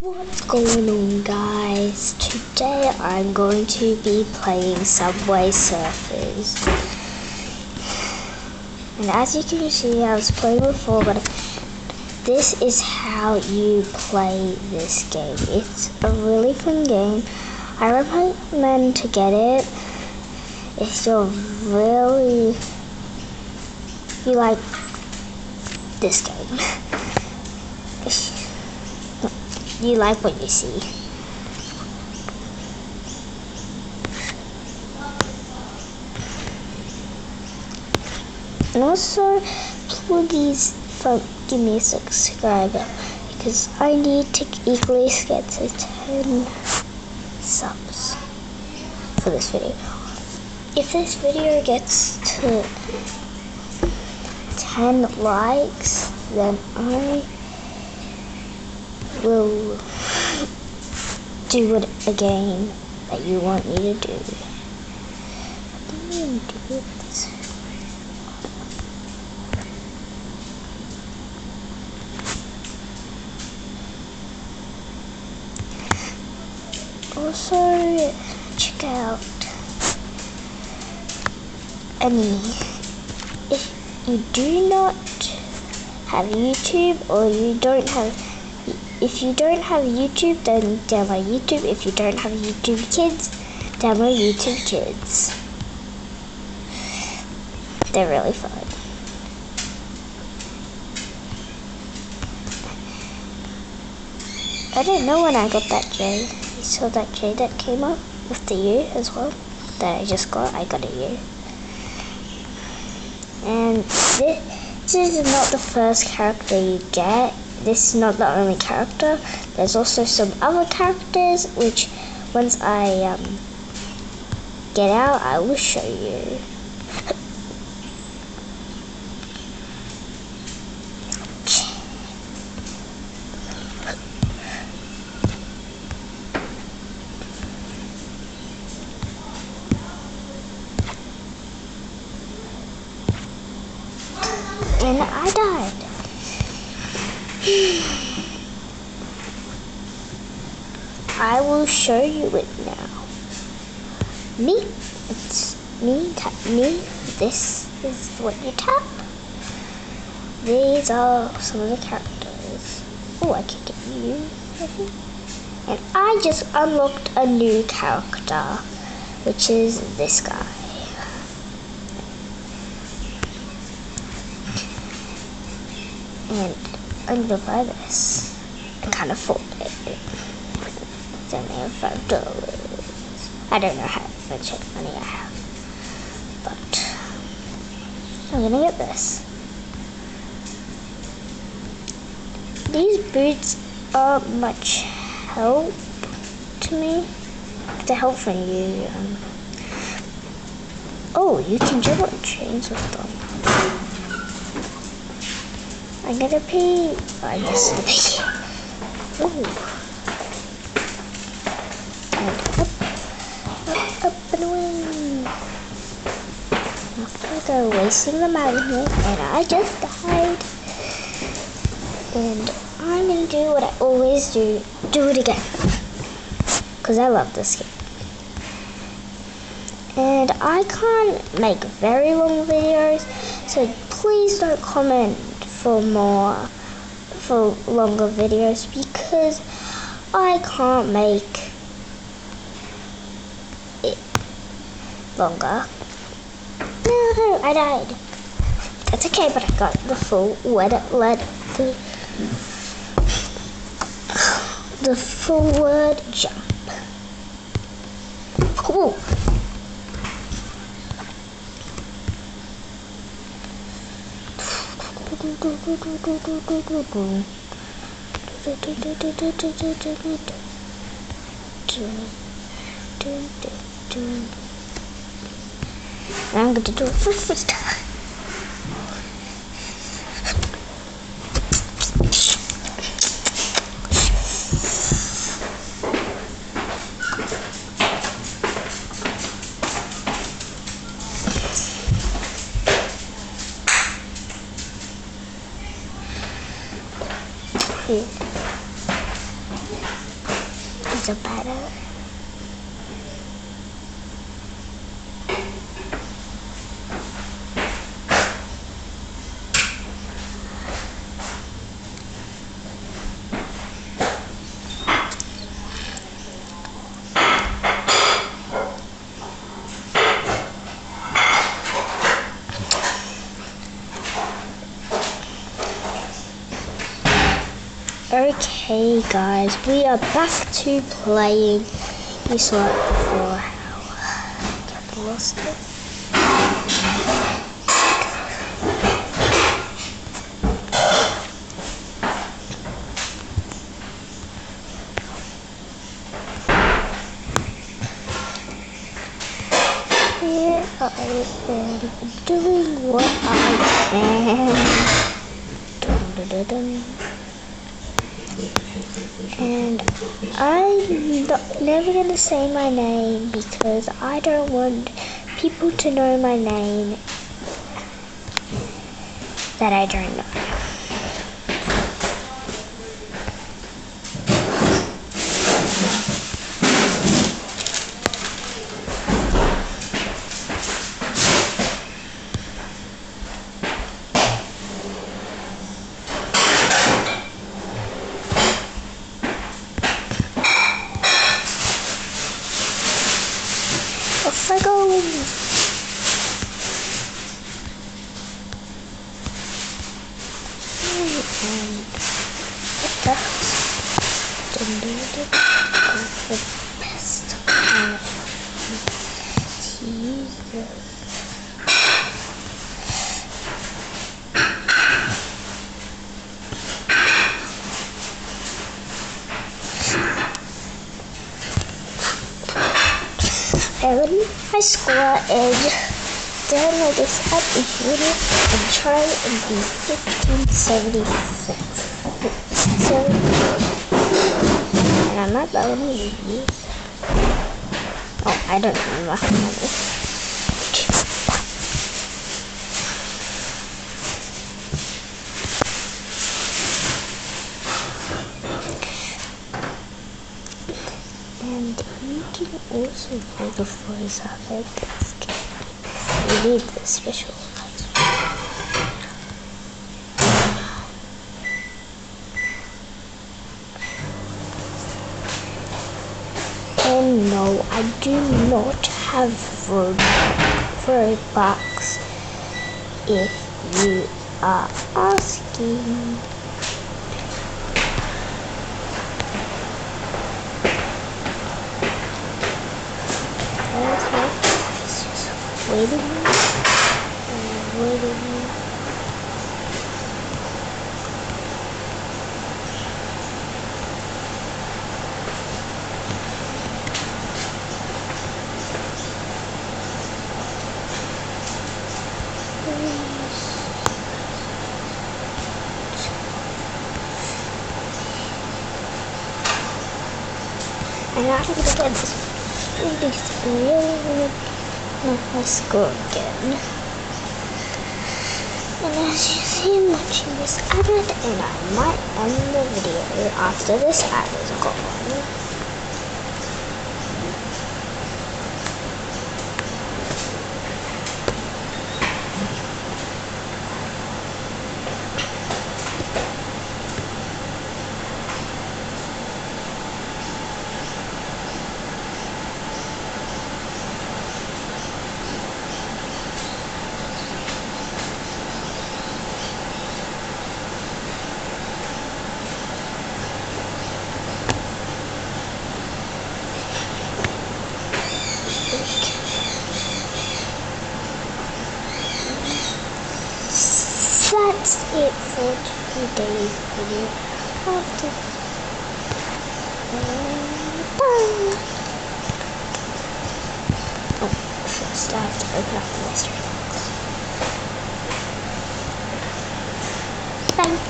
What's going on, guys? Today I'm going to be playing Subway Surfers. And as you can see, I was playing before, but this is how you play this game. It's a really fun game. I recommend to get it if you like this game. You like what you see. And also, please give me a subscriber because I need to equally get to 10 subs for this video. If this video gets to 10 likes, then I will do it again that you want me to do. Also, check out if you do not have YouTube or if you don't have YouTube, then download YouTube. If you don't have YouTube Kids, download YouTube Kids. They're really fun. I didn't know when I got that J. You saw that J that came up with the U as well that I just got. I got a U. And this is not the first character you get. This is not the only character. There's also some other characters, which once I get out, I will show you. And I died. I will show you it now. Tap me. This is what you tap. These are some of the characters. Oh, I can get you, I think. And I just unlocked a new character, which is this guy. And I'm gonna buy this. I can't afford it. It's only $5. I don't know how much money I have, but I'm gonna get this. These boots are much help to me. They're helping you. Oh, you can juggle chains with them. I'm gonna pee. I just pee. Ooh. And up and away. After go racing them out of here, and I just died. And I'm gonna do what I always do it again. Because I love this game. And I can't make very long videos, so please don't comment for longer videos because I can't make it longer. No, I died. That's okay, but I got the full the forward jump. Ooh. I'm going to do it for the first time. these are better. Okay guys, we are back to playing. You saw it before how I kept lost it. Here I am doing what I can. Dun, dun, dun, dun. And I'm never going to say my name because I don't want people to know my name that I don't know. Off I go. And that's the best kind of teaser. And my score is download this app if you want it and try and be 1576. So, and I'm not letting me use. Oh, I don't remember. And you can also pull the voice of it. You need the special ones. And no, I do not have Robux if you are asking. Waiting. And I think again, this really my score again. And as you see, I'm watching this ad, and I might end the video after this ad is gone. That's it for today's video. Bye. Oh, first I have to open up the mystery box. Bye.